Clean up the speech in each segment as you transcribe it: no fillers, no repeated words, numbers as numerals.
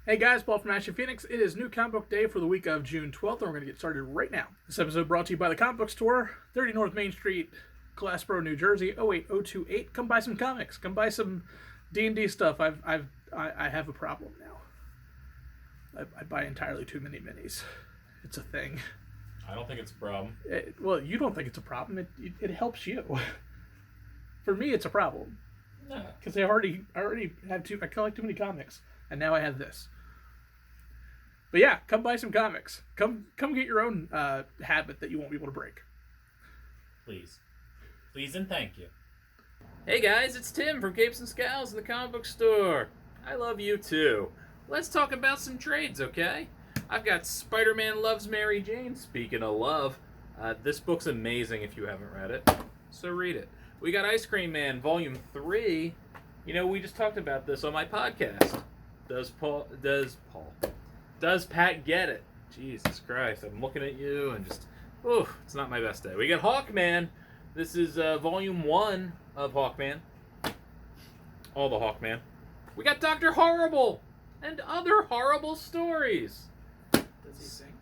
Hey guys, Paul from Ashen Phoenix. It is New Comic Book Day for the week of June 12th, and we're going to get started right now. This episode brought to you by the Comic Book Store, 30 North Main Street, Glassboro, New Jersey, 08028. Come buy some comics. Come buy some D&D stuff. I have a problem now. I buy entirely too many minis. It's a thing. I don't think it's a problem. Well, you don't think it's a problem. It helps you. For me, it's a problem. No. Because I already have I collect too many comics, and now I have this. But yeah, come buy some comics. Come get your own habit that you won't be able to break. Please. Please and thank you. Hey guys, it's Tim from Capes and Scowls in the comic book store. I love you too. Let's talk about some trades, okay? I've got Spider-Man Loves Mary Jane. Speaking of love, this book's amazing if you haven't read it, so read it. We got Ice Cream Man Volume 3. You know, we just talked about this on my podcast. Does Pat get it? Jesus Christ, I'm looking at you and just, it's not my best day. We got Hawkman. This is Volume 1 of Hawkman. All the Hawkman. We got Dr. Horrible and other horrible stories. Does he sing?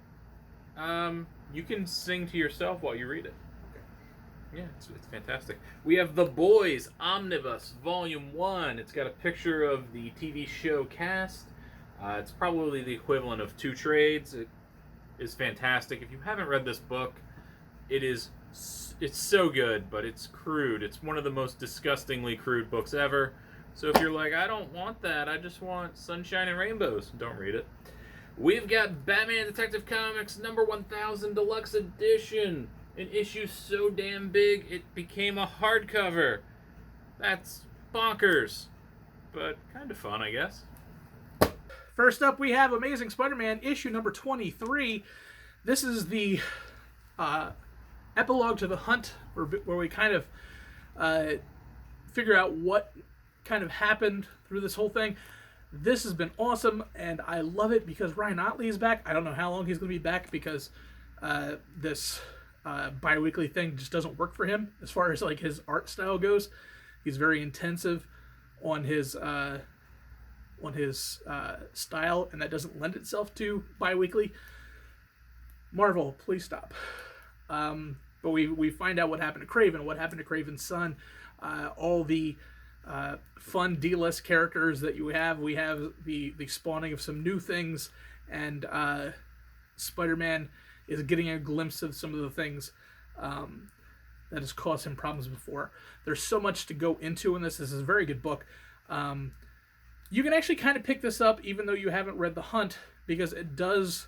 You can sing to yourself while you read it. Okay. Yeah, it's fantastic. We have The Boys Omnibus Volume 1. It's got a picture of the TV show cast. It's probably the equivalent of 2 trades. It is fantastic. If you haven't read this book, it's so good, but it's crude. It's one of the most disgustingly crude books ever. So if you're like, I don't want that, I just want sunshine and rainbows, don't read it. We've got Batman Detective Comics number 1000 Deluxe Edition. An issue so damn big, it became a hardcover. That's bonkers, but kind of fun, I guess. First up, we have Amazing Spider-Man issue number 23. This is the epilogue to the hunt, where we kind of figure out what kind of happened through this whole thing. This has been awesome, and I love it because Ryan Ottley is back. I don't know how long he's going to be back because this bi-weekly thing just doesn't work for him as far as like his art style goes. He's very intensive on his style, and that doesn't lend itself to bi-weekly. Marvel, please stop. But we find out what happened to Kraven, what happened to Kraven's son, all the fun D-list characters that you have. We have the spawning of some new things, and Spider-Man is getting a glimpse of some of the things that has caused him problems before. There's so much to go into in this. This is a very good book. You can actually kind of pick this up even though you haven't read The Hunt, because it does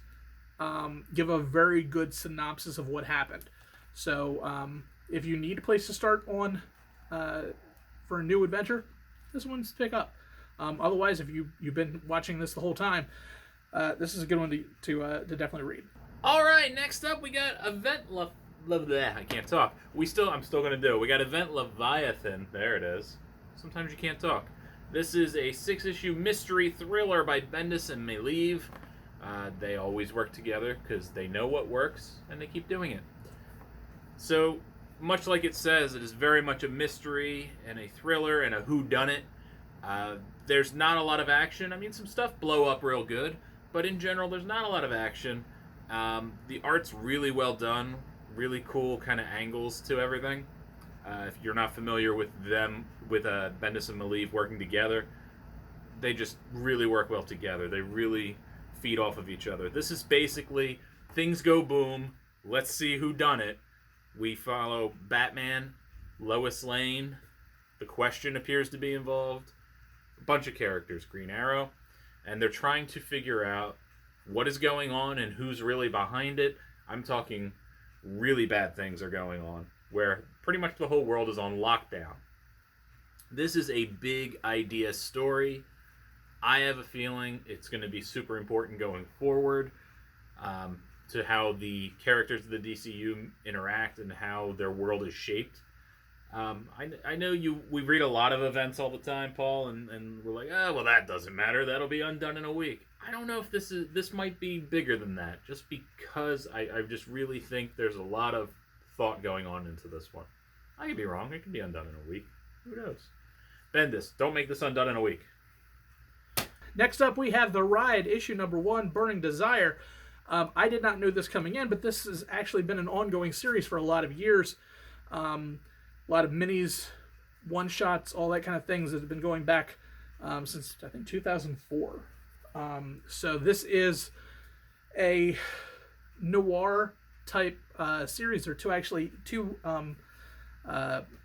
give a very good synopsis of what happened. So if you need a place to start on for a new adventure, this one's to pick up. Otherwise, if you've been watching this the whole time, this is a good one to definitely read. All right, next up we got I can't talk. I'm still gonna do it. We got Event Leviathan. There it is. Sometimes you can't talk. This is a 6-issue mystery thriller by Bendis and Maleev. They always work together because they know what works and they keep doing it. So, much like it says, it is very much a mystery and a thriller and a whodunit. There's not a lot of action. I mean, some stuff blow up real good, but in general, there's not a lot of action. The art's really well done, really cool kind of angles to everything. If you're not familiar with them, with Bendis and Maleev working together, they just really work well together. They really feed off of each other. This is basically, things go boom, let's see who done it. We follow Batman, Lois Lane, the Question appears to be involved, a bunch of characters, Green Arrow, and they're trying to figure out what is going on and who's really behind it. I'm talking really bad things are going on, where pretty much the whole world is on lockdown. This is a big idea story. I have a feeling it's going to be super important going forward to how the characters of the DCU interact and how their world is shaped. I know we read a lot of events all the time, Paul, and we're like, well, that doesn't matter. That'll be undone in a week. I don't know if this might be bigger than that, just because I just really think there's a lot of thought going on into this one. I could be wrong. It could be undone in a week. Who knows? Bendis, don't make this undone in a week. Next up, we have The Ride, issue number 1, Burning Desire. I did not know this coming in, but this has actually been an ongoing series for a lot of years. A lot of minis, one-shots, all that kind of things that have been going back since, I think, 2004. So this is a noir-type series. There are two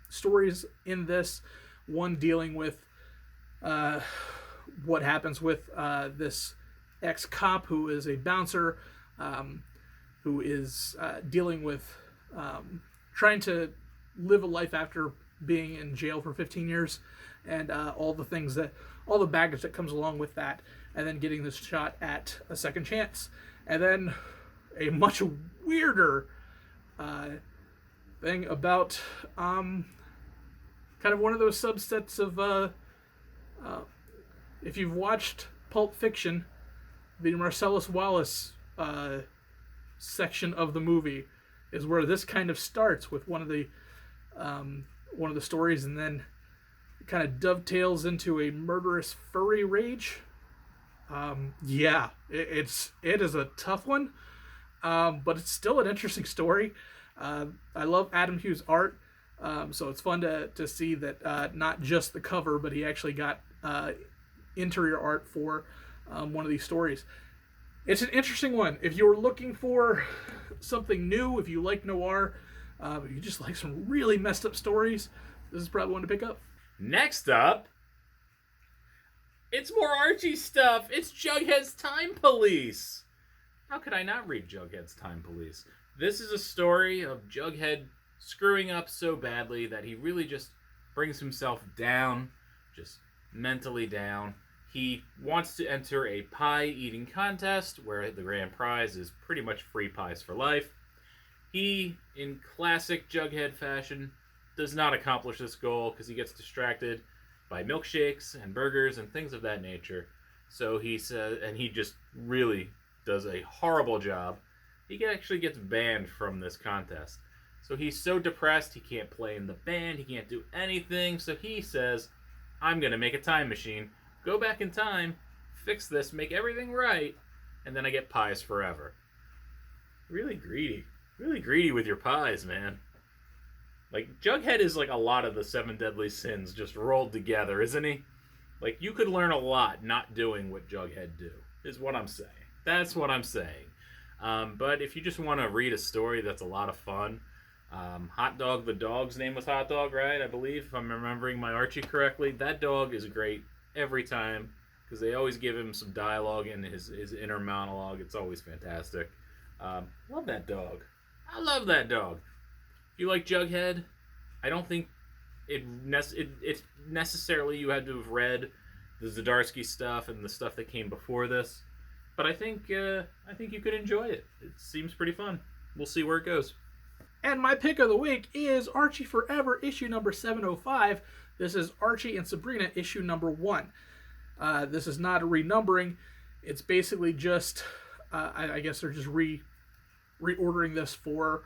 stories in this. One dealing with what happens with this ex-cop who is a bouncer, who is dealing with trying to live a life after being in jail for 15 years, and all the baggage that comes along with that, and then getting this shot at a second chance. And then a much weirder thing about kind of one of those subsets of if you've watched Pulp Fiction, the Marcellus Wallace section of the movie is where this kind of starts with one of the stories, and then it kind of dovetails into a murderous furry rage. It is a tough one, but it's still an interesting story. I love Adam Hughes' art, so it's fun to see that not just the cover, but he actually got interior art for one of these stories. It's an interesting one. If you're looking for something new, if you like noir, if you just like some really messed up stories, this is probably one to pick up. Next up, it's more Archie stuff. It's Jughead's Time Police. How could I not read Jughead's Time Police? This is a story of Jughead screwing up so badly that he really just brings himself down, just mentally down. He wants to enter a pie-eating contest where the grand prize is pretty much free pies for life. He, in classic Jughead fashion, does not accomplish this goal because he gets distracted by milkshakes and burgers and things of that nature. So he says, and he just really does a horrible job. He actually gets banned from this contest. So he's so depressed he can't play in the band, he can't do anything. So he says, I'm going to make a time machine, go back in time, fix this, make everything right, and then I get pies forever. Really greedy. Really greedy with your pies, man. Like, Jughead is like a lot of the 7 deadly sins just rolled together, isn't he? Like, you could learn a lot not doing what Jughead do, is what I'm saying. That's what I'm saying. But if you just want to read a story that's a lot of fun, Hot Dog, the dog's name was Hot Dog, right? I believe, if I'm remembering my Archie correctly. That dog is great every time, because they always give him some dialogue in his inner monologue. It's always fantastic. Love that dog. I love that dog. If you like Jughead, I don't think it's necessarily you had to have read the Zdarsky stuff and the stuff that came before this, but I think you could enjoy it. It seems pretty fun. We'll see where it goes. And my pick of the week is Archie Forever, issue number 705. This is Archie and Sabrina, issue number 1. This is not a renumbering. It's basically just, I guess they're just reordering this for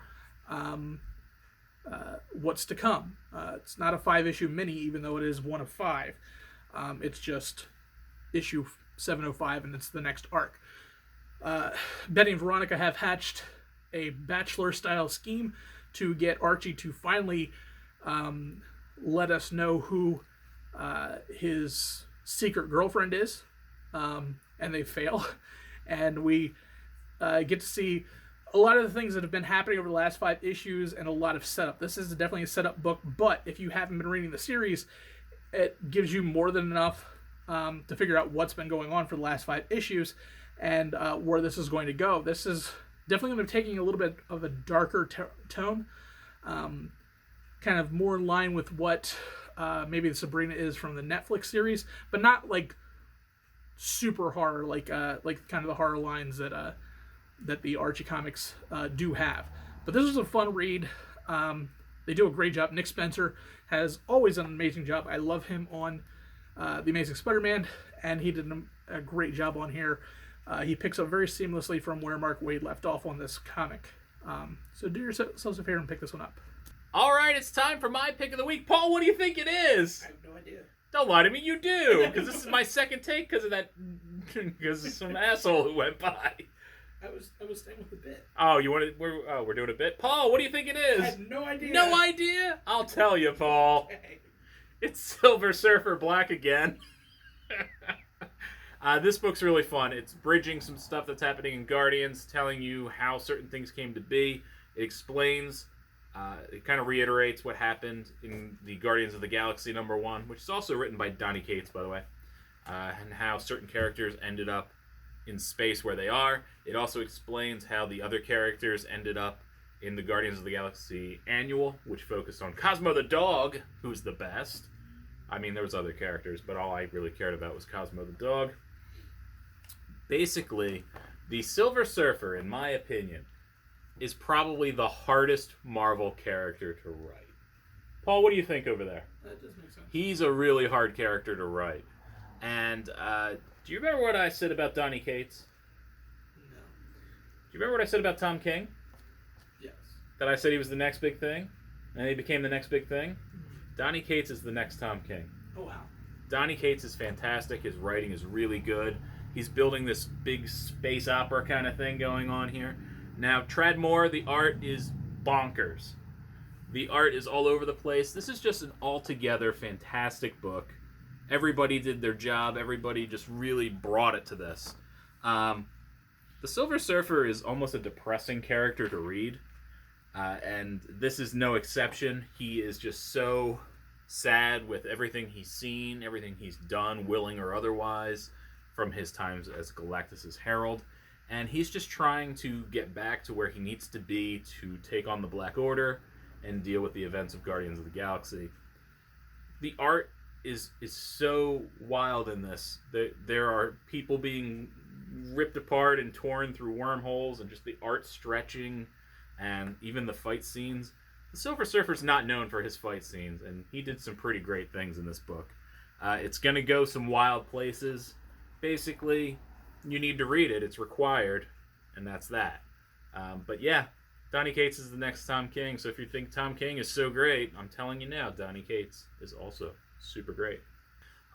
what's to come. It's not a 5-issue mini, even though it is one of 5. It's just issue 705, and it's the next arc. Betty and Veronica have hatched a Bachelor-style scheme to get Archie to finally let us know who his secret girlfriend is, and they fail. And we get to see a lot of the things that have been happening over the last 5 issues and a lot of setup. This is definitely a setup book, but if you haven't been reading the series, it gives you more than enough to figure out what's been going on for the last 5 issues and where this is going to go. This is definitely going to be taking a little bit of a darker tone, kind of more in line with what maybe the Sabrina is from the Netflix series, but not like super horror, like kind of the horror lines that the Archie comics do have. But this was a fun read. They do a great job. Nick Spencer has always done an amazing job. I love him on The Amazing Spider-Man, and he did a great job on here. He picks up very seamlessly from where Mark Waid left off on this comic. So do yourselves a favor and pick this one up. All right, it's time for my pick of the week. Paul, what do you think it is? I have no idea. Don't lie to me, you do! Because this is my second take because of that... because of some asshole who went by. I was staying with the bit. Oh, we're doing a bit? Paul, what do you think it is? I had no idea. No idea? I'll tell you, Paul. Okay. It's Silver Surfer Black again. This book's really fun. It's bridging some stuff that's happening in Guardians, telling you how certain things came to be. It explains, it kind of reiterates what happened in the Guardians of the Galaxy #1, which is also written by Donny Cates, by the way, and how certain characters ended up in space where they are. It also explains how the other characters ended up in the Guardians of the Galaxy Annual, which focused on Cosmo the dog, who's the best. I mean, there was other characters, but all I really cared about was Cosmo the dog. Basically, the Silver Surfer, in my opinion, is probably the hardest Marvel character to write. Paul, what do you think over there? That does make sense. He's a really hard character to write. And do you remember what I said about Donny Cates? No. Do you remember what I said about Tom King? Yes. That I said he was the next big thing? And he became the next big thing? Donny Cates is the next Tom King. Oh, wow. Donny Cates is fantastic. His writing is really good. He's building this big space opera kind of thing going on here. Now, Tradmore, the art is bonkers. The art is all over the place. This is just an altogether fantastic book. Everybody did their job. Everybody just really brought it to this. The Silver Surfer is almost a depressing character to read. And this is no exception. He is just so sad with everything he's seen, everything he's done, willing or otherwise, from his times as Galactus's Herald. And he's just trying to get back to where he needs to be to take on the Black Order and deal with the events of Guardians of the Galaxy. The art is so wild in this. There are people being ripped apart and torn through wormholes, and just the art stretching, and even the fight scenes. The Silver Surfer's not known for his fight scenes, and he did some pretty great things in this book. It's going to go some wild places. Basically, you need to read it. It's required, and that's that. But yeah, Donny Cates is the next Tom King, so if you think Tom King is so great, I'm telling you now, Donny Cates is also super great.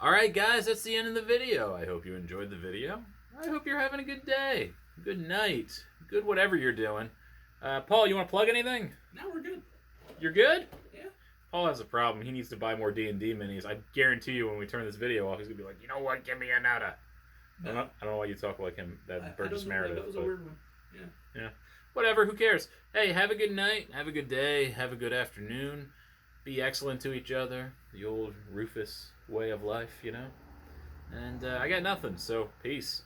Alright guys, that's the end of the video. I hope you enjoyed the video. I hope you're having a good day, good night, good whatever you're doing. Paul, you want to plug anything? No, we're good. You're good? Yeah. Paul has a problem. He needs to buy more D&D minis. I guarantee you when we turn this video off, he's going to be like, you know what, give me another. I don't know why you talk like him, that Burgess Meredith. That was a weird one. Yeah. Whatever, who cares? Hey, have a good night, have a good day, have a good afternoon. Be excellent to each other. The old Rufus way of life, you know? And I got nothing, so peace.